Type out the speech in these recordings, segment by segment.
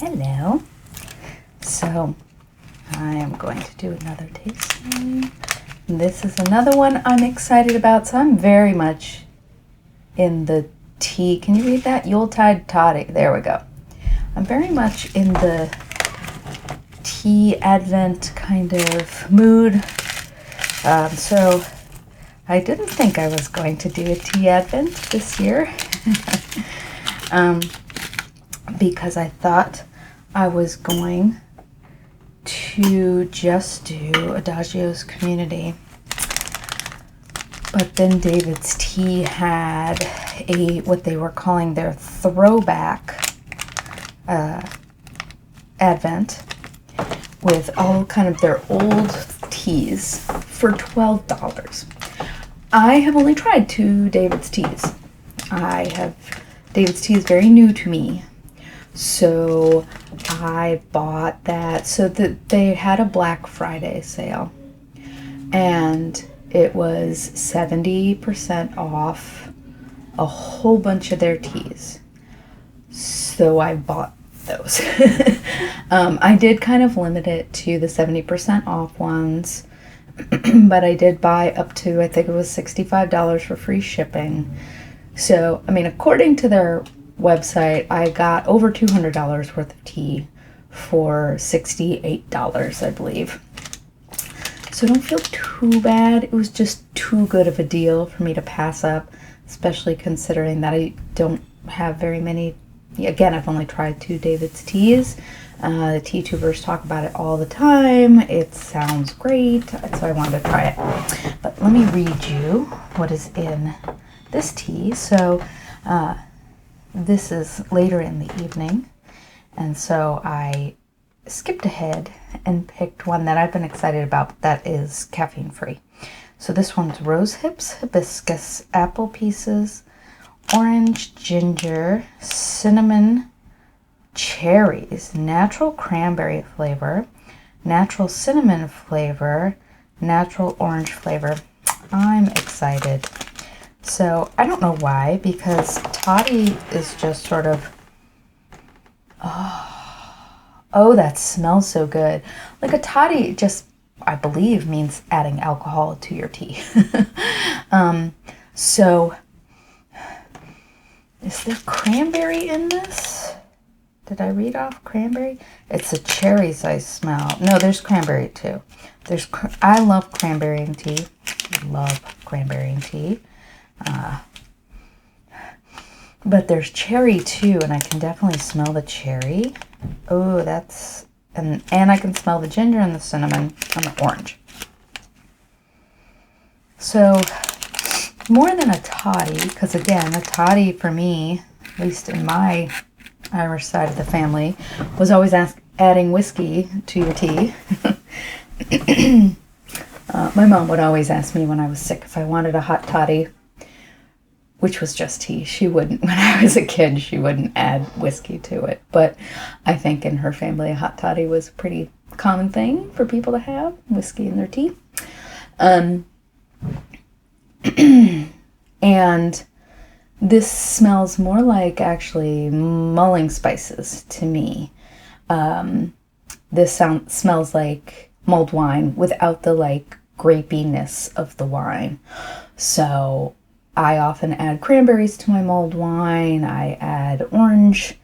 Hello. So I am going to do another tasting. This is another one I'm excited about. So I'm very much in the tea. Can you read that? Yuletide Toddy. There we go. I'm very much in the tea Advent kind of mood. So I didn't think I was going to do a tea Advent this year. Because I thought I was going to just do Adagio's Community. But then David's Tea had what they were calling their throwback Advent with all kind of their old teas for $12. I have only tried 2 David's Teas. David's Tea is very new to me. So I bought that. So that they had a Black Friday sale. And it was 70% off a whole bunch of their teas. So I bought those. I did kind of limit it to the 70% off ones. But I did buy up to, I think it was $65 for free shipping. So, I mean, according to their website, I got over $200 worth of tea for $68, I believe. So don't feel too bad. It was just too good of a deal for me to pass up, especially considering that I don't have very many. Again, I've only tried 2 David's Teas. The tea tubers talk about it all the time. It sounds great, so I wanted to try it. But let me read you what is in this tea. So this is later in the evening, and so I skipped ahead and picked one that I've been excited about that is caffeine free. So this one's rose hips, hibiscus, apple pieces, orange, ginger, cinnamon, cherries, natural cranberry flavor, natural cinnamon flavor, natural orange flavor. I'm excited. So I don't know why, because Toddy is just sort of, oh, that smells so good. Like a Toddy just, I believe, means adding alcohol to your tea. So is there cranberry in this? Did I read off cranberry? It's the cherries I smell. No, there's cranberry too. I love cranberry in tea. Love cranberry in tea. But there's cherry too, and I can definitely smell the cherry. Oh, that's, and I can smell the ginger and the cinnamon and the orange. So more than a toddy, because again, a toddy for me, at least in my Irish side of the family, was always adding whiskey to your tea. My mom would always ask me when I was sick if I wanted a hot toddy, which was just tea. She wouldn't, when I was a kid, she wouldn't add whiskey to it. But I think in her family, a hot toddy was a pretty common thing for people to have, whiskey in their tea. And this smells more like actually mulling spices to me. This smells like mulled wine without the like grapiness of the wine. So I often add cranberries to my mulled wine. I add orange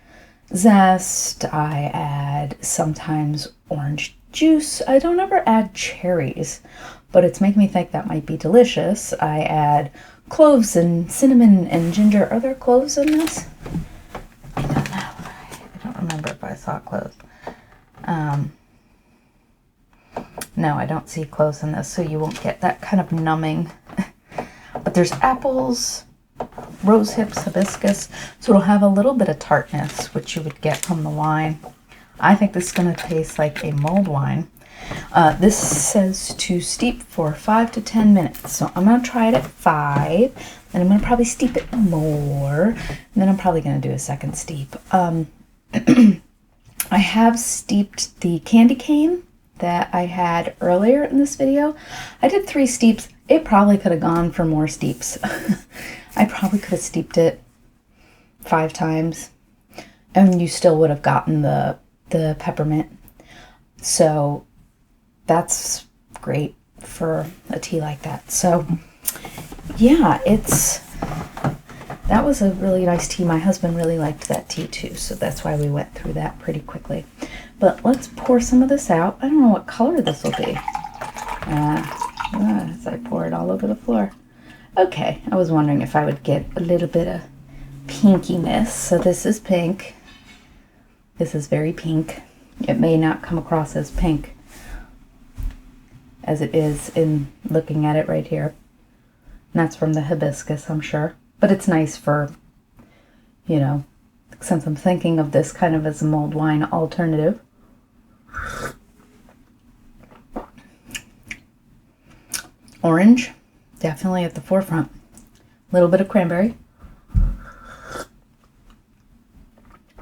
zest. I add sometimes orange juice. I don't ever add cherries, but it's making me think that might be delicious. I add cloves and cinnamon and ginger. Are there cloves in this? I don't know. I don't remember if I saw cloves. No, I don't see cloves in this, so you won't get that kind of numbing. But there's apples, rose hips, hibiscus, so it'll have a little bit of tartness, which you would get from the wine. I think this is going to taste like a mulled wine. This says to steep for 5 to 10 minutes. So I'm going to try it at 5, and I'm going to probably steep it more, and then I'm probably going to do a second steep. I have steeped the candy cane that I had earlier in this video. I did 3 steeps. It probably could have gone for more steeps. I probably could have steeped it 5 times, and you still would have gotten the the peppermint. So that's great for a tea like that. So yeah, that was a really nice tea. My husband really liked that tea too, so that's why we went through that pretty quickly. But let's pour some of this out. I don't know what color this will be. As I pour it all over the floor. Okay, I was wondering if I would get a little bit of pinkiness. So this is pink. This is very pink. It may not come across as pink as it is in looking at it right here. And that's from the hibiscus, I'm sure. But it's nice for, you know, since I'm thinking of this kind of as a mulled wine alternative. Orange, definitely at the forefront. A little bit of cranberry.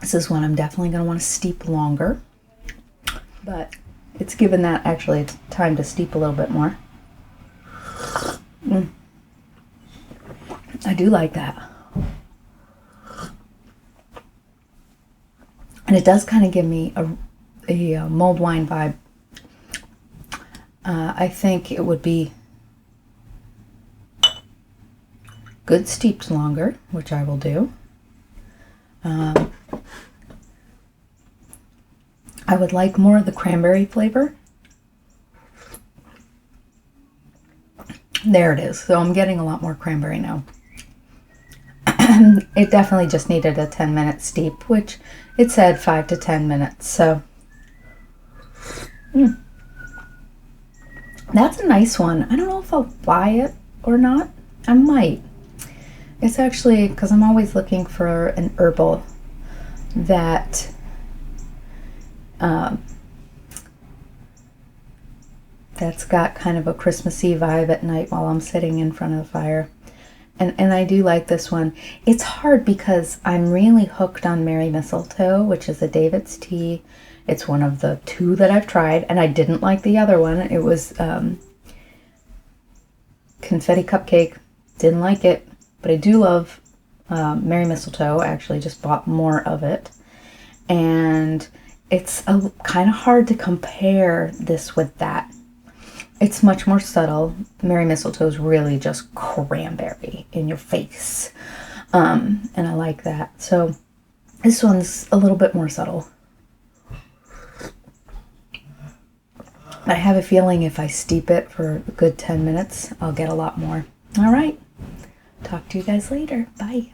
This is one I'm definitely going to want to steep longer. But it's given that actually time to steep a little bit more. I do like that. And it does kind of give me a mulled wine vibe. I think it would be good steeped longer, which I will do. I would like more of the cranberry flavor. There it is. So I'm getting a lot more cranberry now. It definitely just needed a 10-minute steep, which it said 5 to 10 minutes. So that's a nice one. I don't know if I'll buy it or not. I might. It's actually because I'm always looking for an herbal that that's got kind of a Christmassy vibe at night while I'm sitting in front of the fire. And I do like this one. It's hard because I'm really hooked on Merry Mistletoe, which is a David's tea. It's one of the 2 that I've tried, and I didn't like the other one. It was Confetti Cupcake. Didn't like it, but I do love Merry Mistletoe. I actually just bought more of it. And it's kind of hard to compare this with that. It's much more subtle. Merry Mistletoe is really just cranberry in your face. And I like that. So this one's a little bit more subtle. I have a feeling if I steep it for a good 10 minutes, I'll get a lot more. All right. Talk to you guys later. Bye.